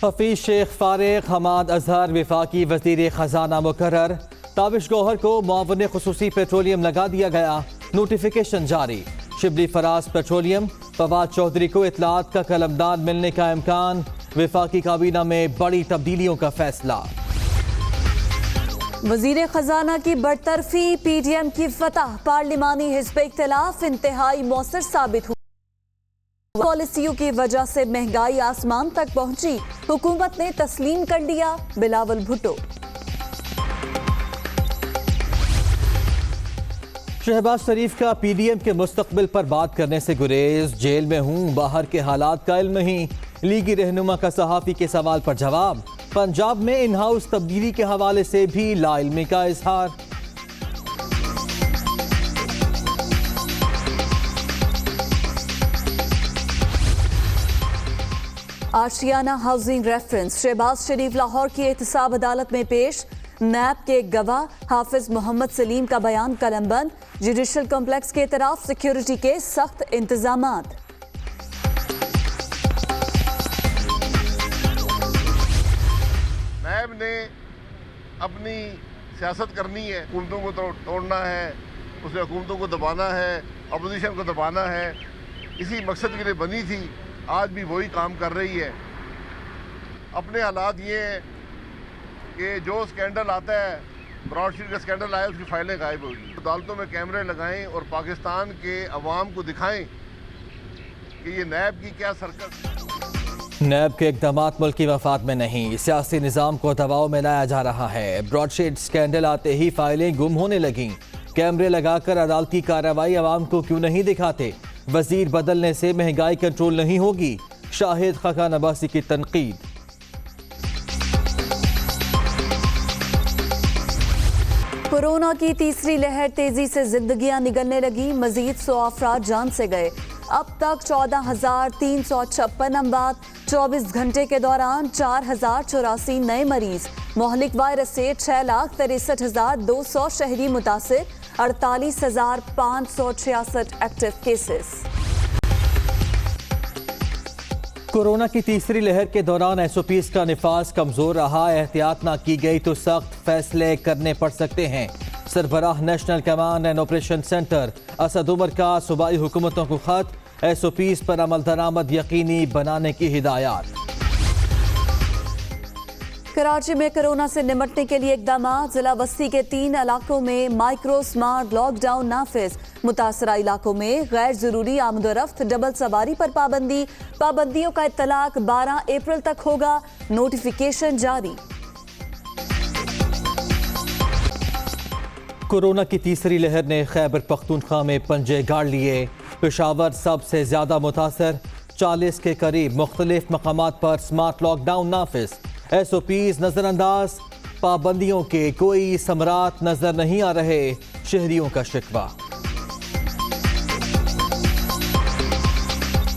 हफीज शेख फारिग हमाद अजहर वफाकी वजीर खजाना मुकर्रर। ताबिश गौहर को मुआवन खुसूसी पेट्रोलियम लगा दिया गया, नोटिफिकेशन जारी। शिबली फराज पेट्रोलियम फवाद चौधरी को इतलात का कलमदान मिलने का इम्कान। वफाकी काबीना में बड़ी तब्दीलियों का फैसला। वजीर खजाना की बरतरफी, PDM की फतह, पार्लिमानी हिज़्ब इख्तिलाफ इंतहाई मौसर साबित हुआ। पॉलिसियों की वजह से महंगाई आसमान तक पहुंची, हुकूमत ने तस्लीम कर लिया। बिलावल भुट्टो। शहबाज शरीफ का PDM के मुस्तकबिल पर बात करने से गुरेज। जेल में हूँ, बाहर के हालात का इल्म नहीं। लीगी रहनुमा का सहाफ़ी के सवाल पर जवाब। पंजाब में इन हाउस तब्दीली के हवाले से भी लाइल्मी का इजहार। आशियाना हाउसिंग रेफरेंस, शहबाज शरीफ लाहौर की एहतसाब अदालत में पेश। नैब के गवाह हाफिज मोहम्मद सलीम का बयान कलमबंद। जुडिशल कॉम्प्लेक्स के तरफ सिक्योरिटी के सख्त इंतजामात। नैब ने अपनी सियासत करनी है, हुकूमतों को तोड़ना है, उसे हुकूमतों को दबाना है, अपोजिशन को दबाना है। इसी मकसद के लिए बनी थी, आज भी वही काम कर रही है। अपने हालात ये हैं कि जो स्कैंडल आता है, ब्रॉडशीट का स्कैंडल आया, उसकी फाइलें गायब होगी। अदालतों में कैमरे लगाएं और पाकिस्तान के अवाम को दिखाएं कि ये नैब की क्या सरकत। नैब के इक़दामात मुल्क की मफाद में नहीं, सियासी निज़ाम को दबाव में लाया जा रहा है। ब्रॉडशीट स्कैंडल आते ही फाइलें गुम होने लगीं। कैमरे लगाकर अदालती कार्रवाई अवाम को क्यों नहीं दिखाते? वजीर बदलने से महंगाई कंट्रोल नहीं होगी, शाहिद खाकान अब्बासी की तनकीद। कोरोना की तीसरी लहर तेजी से जिंदगियां निगलने लगी। मजीद 100 अफराद जान से गए। अब तक 14,356 अमवात। 24 घंटे के दौरान 4,084 नए मरीज। मोहलिक वायरस से 6,63,200 शहरी मुतासिर। 48,566 एक्टिव केसेस। कोरोना की तीसरी लहर के दौरान SOPs का निफाज कमजोर रहा। एहतियात ना की गई तो सख्त फैसले करने पड़ सकते हैं। सरबराह national command and operation centre Asad Umar का सूबाई हुकूमतों को खत। SOPs पर अमल दरामद यकीनी बनाने की हिदायत। कराची में कोरोना से निपटने के लिए इकदाम। जिला बस्ती के 3 इलाकों में माइक्रो स्मार्ट लॉकडाउन नाफिज। मुतासरा इलाकों में गैर जरूरी आमदोरफ्त, डबल सवारी पर पाबंदी। पाबंदियों का इत्तलाक 12 अप्रैल तक होगा। नोटिफिकेशन जारी। कोरोना की तीसरी लहर ने खैबर पख्तूनख्वा में पंजे गाड़ लिए। पेशावर सबसे ज्यादा मुतासर, 40 के करीब मुख्तलिफ मकामात पर स्मार्ट लॉकडाउन नाफिज। SOPs नजरअंदाज, पाबंदियों के कोई समरात नजर नहीं आ रहे, शहरियों का शिकवा।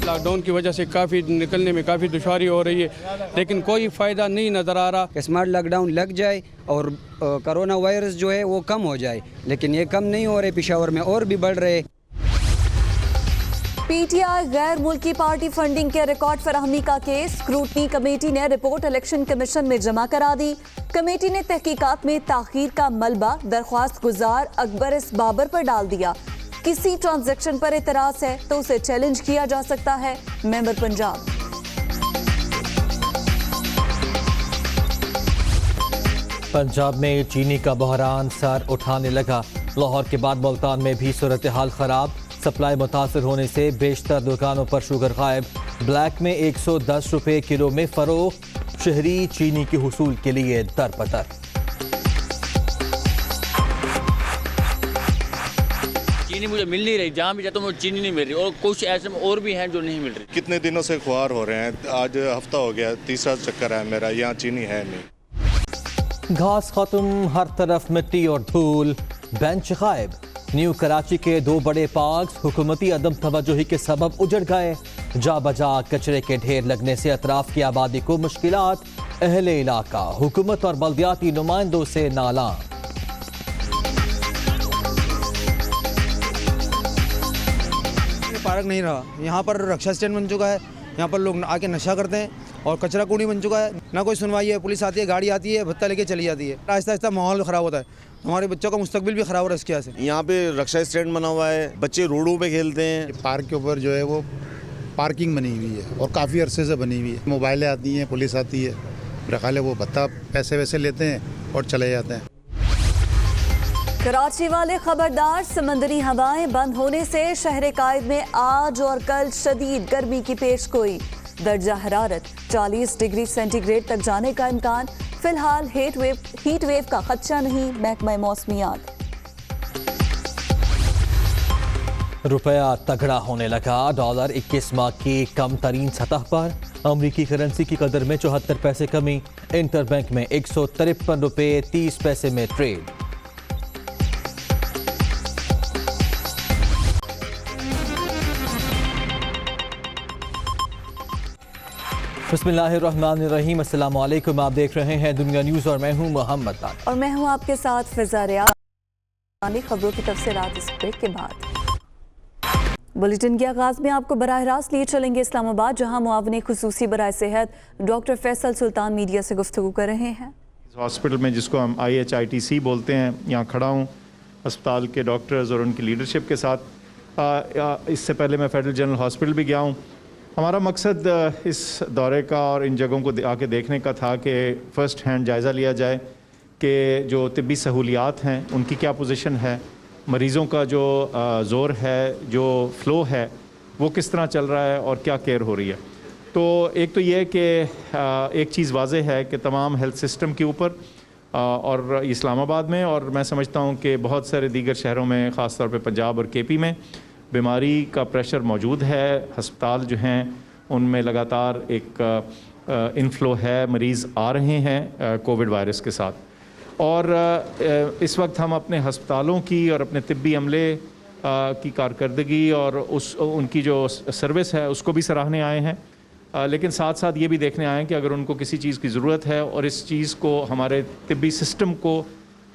लॉकडाउन की वजह से काफ़ी निकलने में काफ़ी दुश्वारी हो रही है, लेकिन कोई फ़ायदा नहीं नज़र आ रहा। स्मार्ट लॉकडाउन लग जाए और कोरोना वायरस जो है वो कम हो जाए, लेकिन ये कम नहीं हो रहे, पेशावर में और भी बढ़ रहे। PTI गैर मुल्की पार्टी फंडिंग के रिकॉर्ड फराहमी का केस। स्क्रूटनी कमेटी ने रिपोर्ट इलेक्शन कमीशन में जमा करा दी। कमेटी ने तहकीकात में ताखीर का मलबा दरख्वास्त गुजार अकबर एस बाबर पर डाल दिया। किसी ट्रांजैक्शन पर एतराज है तो उसे चैलेंज किया जा सकता है। मेंबर पंजाब। पंजाब में चीनी का बहरान सर उठाने लगा। लाहौर के बाद मुल्तान में भी सूरत हाल खराब। सप्लाई मुतासर होने से बेशतर दुकानों पर शुगर गायब। ब्लैक में 110 रुपए किलो में फरोख्त। शहरी चीनी के हुसूल के लिए दर बदर। चीनी मुझे मिल नहीं रही, जहाँ भी जाता हूँ चीनी नहीं मिल रही, और कुछ ऐसे और भी हैं जो नहीं मिल रही। कितने दिनों से खुआर हो रहे हैं, आज हफ्ता हो गया, तीसरा चक्कर है मेरा, यहाँ चीनी है नहीं। घास खत्म, हर तरफ मिट्टी और धूल, बेंच गायब। न्यू कराची के 2 बड़े पार्क हुकूमती अदम तवज्जोही के सबब उजड़ गए। जा बजा कचरे के ढेर लगने से अतराफ की आबादी को मुश्किलात। अहले इलाका हुकूमत और बल्दियाती नुमाइंदों से नाला। पार्क नहीं रहा, यहाँ पर रक्षा स्टैंड बन चुका है। यहाँ पर लोग आके नशा करते हैं और कचरा कूड़ी बन चुका है। ना कोई सुनवाई है, पुलिस आती है, गाड़ी आती है, भत्ता लेके चली जाती है। आहिस्ता आहिस्ता माहौल ख़राब होता है, हमारे बच्चों का मुस्तकबिल भी ख़राब हो रहा है इसकी वजह से। यहाँ पे रक्षा स्टैंड बना हुआ है, बच्चे रोडों पे खेलते हैं। पार्क के ऊपर जो है वो पार्किंग बनी हुई है और काफ़ी अरसे से बनी हुई है। मोबाइलें आती हैं, पुलिस आती है, मेरा ख्याल है वो भत्ता पैसे वैसे लेते हैं और चले जाते हैं। कराची वाले खबरदार, समंदरी हवाएं बंद होने से शहर कायद में आज और कल शदीद गर्मी की पेशगोई। दर्जा हरारत 40 डिग्री सेंटीग्रेड तक जाने का इम्कान। फिलहाल हीट वेव का खदशा नहीं, महकमा मौसमियात। रुपया तगड़ा होने लगा, डॉलर 21 माह की कम तरीन सतह पर। अमरीकी करेंसी की कदर में 74 पैसे कमी। इंटरबैंक में 153 रुपये 30 पैसे में ट्रेड। बिस्मिल्लाहिर्रहमानिर्रहीम, अस्सलाम वालेकुम। आप देख रहे हैं दुनिया न्यूज़ और मैं हूं मोहम्मद तान और मैं हूं आपके साथ फिजा रियाज। खबरों की तफसीलात इस ब्रेक के बाद। बुलेटिन के आगाज़ में आपको बराह रास्त लिए चलेंगे इस्लामाबाद, जहां मुआविन खुसूसी बराए सेहत डॉक्टर फैसल सुल्तान मीडिया से गुफ्तगू कर रहे हैं। हॉस्पिटल में जिसको हम IHITC बोलते हैं, यहाँ खड़ा हूँ अस्पताल के डॉक्टर्स और उनकी लीडरशिप के साथ। इससे पहले मैं फेडरल जनरल हॉस्पिटल भी गया हूँ। हमारा मकसद इस दौरे का और इन जगहों को आके देखने का था कि फ़र्स्ट हैंड जायज़ा लिया जाए कि जो तिब्बी सहूलियात हैं उनकी क्या पोजीशन है, मरीज़ों का जो ज़ोर है, जो फ़्लो है, वो किस तरह चल रहा है और क्या केयर हो रही है। तो एक तो ये कि एक चीज़ वाज़ेह है कि तमाम हेल्थ सिस्टम के ऊपर और इस्लामाबाद में और मैं समझता हूँ कि बहुत सारे दीगर शहरों में, ख़ास तौर पे पंजाब और KP में बीमारी का प्रेशर मौजूद है। हस्पताल जो हैं उनमें लगातार एक इनफ्लो है, मरीज़ आ रहे हैं कोविड वायरस के साथ। और इस वक्त हम अपने हस्पतालों की और अपने तिब्बी अमले की कारकर्दगी और उनकी जो सर्विस है उसको भी सराहने आए हैं, लेकिन साथ साथ ये भी देखने आए हैं कि अगर उनको किसी चीज़ की ज़रूरत है और इस चीज़ को हमारे तिब्बी सिस्टम को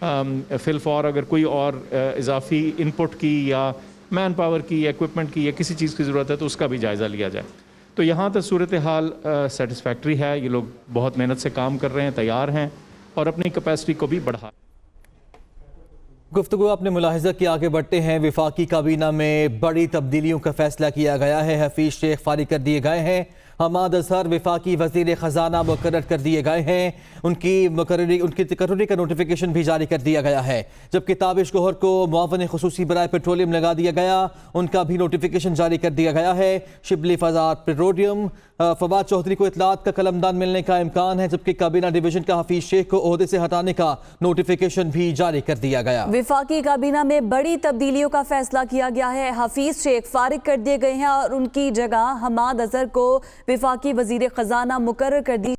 फिलफॉर अगर कोई और इजाफ़ी इनपुट की या मैन पावर की, इक्विपमेंट की या किसी चीज़ की ज़रूरत है तो उसका भी जायज़ा लिया जाए। तो यहाँ तक सूरत हाल सेटिस्फैक्ट्री है। ये लोग बहुत मेहनत से काम कर रहे हैं, तैयार हैं और अपनी कैपेसिटी को भी बढ़ा। गुफ्तगू अपने मुलाहिज़ा की आगे बढ़ते हैं। वफाकी काबीना में बड़ी तब्दीलियों का फैसला किया गया है। हफीज़ शेख फारिग कर दिए गए हैं। हमाद अजहर वफाकी वज़ीर ख़जाना मुकर्रर कर दिए गए हैं। उनकी तकर्री का नोटिफिकेशन भी जारी कर दिया गया है। जबकि ताबिश गौहर को मुआविन खुसूसी बराए पेट्रोलियम लगा दिया गया, उनका भी नोटिफिकेशन जारी कर दिया गया है। शिबली फ़ज़ात पेट्रोलियम फवाद चौधरी को इतलात का कलमदान मिलने का इम्कान है, जबकि काबीना डिवीजन का हफीज शेख को ओहदे से हटाने का नोटिफिकेशन भी जारी कर दिया गया। वफाकी काबीना में बड़ी तब्दीलियों का फैसला किया गया है। हफीज शेख फारिग कर दिए गए हैं और उनकी जगह हमाद अजहर को वफाकी वजीर खजाना मुकर्रर कर दी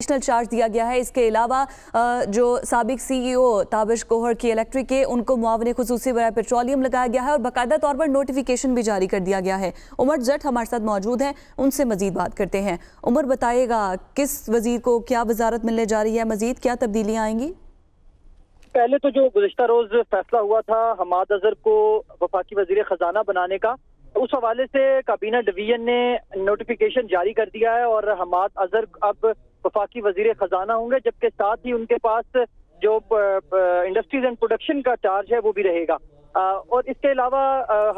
चार्ज दिया गया है। इसके अलावा जो साबिक CEO ताबिश गौहर की इलेक्ट्रिक के, उनको मुआविन खुसूसी बराए पेट्रोलियम लगाया गया है और बाकायदा तौर पर नोटिफिकेशन भी जारी कर दिया गया है। उमर जट हमारे साथ मौजूद हैं, उनसे मजीद बात करते हैं। उमर, बताइएगा किस वजीर को क्या वजारत मिलने जा रही है, मजीद क्या तब्दीलियाँ आएंगी? पहले तो जो गुज़िश्ता रोज फैसला हुआ था हमाद अजहर को वफाकी वजीर खजाना बनाने का, उस हवाले से काबीना डिवीजन ने नोटिफिकेशन जारी कर दिया है और हमाद अजहर अब वफाकी वजीर खजाना होंगे, जबकि साथ ही उनके पास जो इंडस्ट्रीज एंड प्रोडक्शन का चार्ज है वो भी रहेगा। और इसके अलावा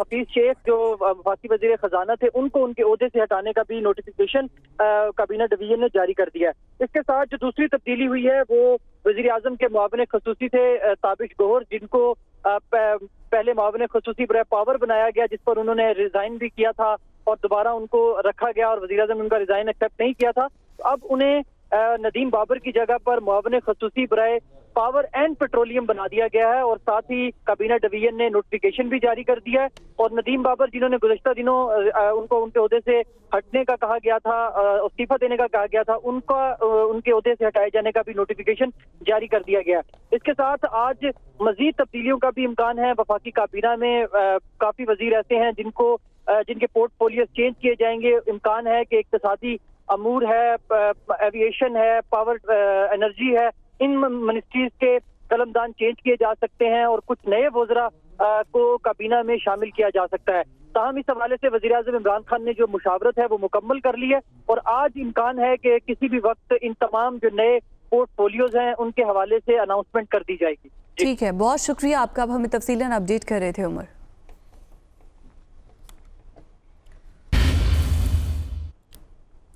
हफीज शेख जो वफाकी वजीर खजाना थे, उनको उनके ओहदे से हटाने का भी नोटिफिकेशन काबीना डिवीजन ने जारी कर दिया है। इसके साथ जो दूसरी तब्दीली हुई है वो वजीर आजम के मुआविन खसूसी थे ताबिश गौहर, जिनको पहले मुआविन खसूसी बराए पावर बनाया गया, जिस पर उन्होंने रिजाइन भी किया था और दोबारा उनको रखा गया और वजीर आजम ने उनका रिजाइन एक्सेप्ट नहीं किया था। अब उन्हें नदीम बाबर की जगह पर मुआविन खसूसी बराए पावर एंड पेट्रोलियम बना दिया गया है और साथ ही काबीना डिवीजन ने नोटिफिकेशन भी जारी कर दिया है। और नदीम बाबर जिन्होंने गुज़श्ता दिनों उनको उनके ओहदे से हटने का कहा गया था, इस्तीफा देने का कहा गया था, उनके ओहदे से हटाए जाने का भी नोटिफिकेशन जारी कर दिया गया। इसके साथ आज मजीद तब्दीलियों का भी इम्कान है। वफाकी काबीना में काफी वजीर ऐसे हैं जिनके पोर्टफोलियो चेंज किए जाएंगे। इम्कान है कि इक्तिसादी अमूर है, एविएशन है, पावर एनर्जी है, इन मिनिस्ट्रीज के कलमदान चेंज किए जा सकते हैं और कुछ नए वज़रा को काबीना में शामिल किया जा सकता है। ताहम इस हवाले से वज़ीर-ए-आज़म इमरान खान ने जो मुशावरत है वो मुकम्मल कर ली है और आज इम्कान है कि किसी भी वक्त इन तमाम जो नए पोर्टफोलियोज हैं उनके हवाले से अनाउंसमेंट कर दी जाएगी। ठीक है, बहुत शुक्रिया आपका, अब हमें तफसीलन अपडेट कर रहे थे उमर।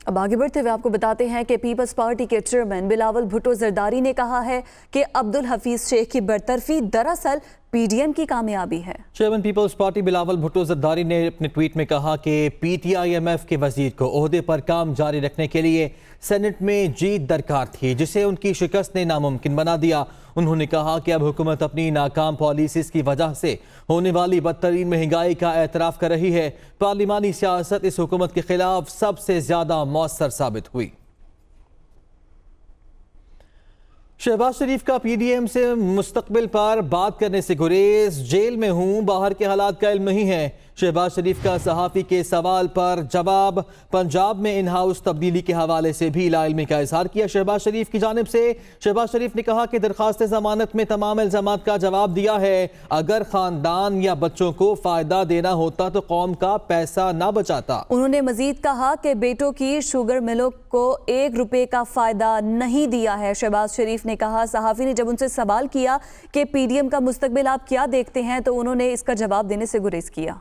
अब आगे बढ़ते हुए आपको बताते हैं कि पीपल्स पार्टी के चेयरमैन बिलावल भुट्टो जरदारी ने कहा है कि अब्दुल हफीज शेख की बरतरफी दरअसल पीडीएम की कामयाबी है। चेयरमैन पीपल्स पार्टी बिलावल भुट्टो जरदारी ने अपने ट्वीट में कहा कि PTIMF के वजीर को ओहदे पर काम जारी रखने के लिए सेनेट में जीत दरकार थी, जिसे उनकी शिकस्त ने नामुमकिन बना दिया। उन्होंने कहा कि अब हुकूमत अपनी नाकाम पॉलिसीज की वजह से होने वाली बदतरीन महंगाई का एतराफ़ कर रही है। पार्लिमानी सियासत इस हुकूमत के खिलाफ सबसे ज्यादा मौसर साबित हुई। शहबाज शरीफ का PDM से मुस्तकबिल पर बात करने से गुरेज, जेल में हूं, बाहर के हालात का इल्म नहीं है। शहबाज शरीफ का सहाफ़ी के सवाल पर जवाब। पंजाब में इन हाउस तब्दीली के हवाले से भी लाइल्मी का इजहार किया शहबाज शरीफ की जानिब से। शहबाज शरीफ ने कहा कि दरख्वास्त जमानत में तमाम इल्ज़ामात का जवाब दिया है। अगर खानदान या बच्चों को फ़ायदा देना होता तो कौम का पैसा ना बचाता। उन्होंने मजीद कहा कि बेटों की शुगर मिलों को 1 रुपये का फ़ायदा नहीं दिया है। शहबाज शरीफ ने कहा, सहाफ़ी ने जब उनसे सवाल किया कि PDM का मुस्तकबिल आप क्या देखते हैं, तो उन्होंने इसका जवाब देने से गुरेज किया।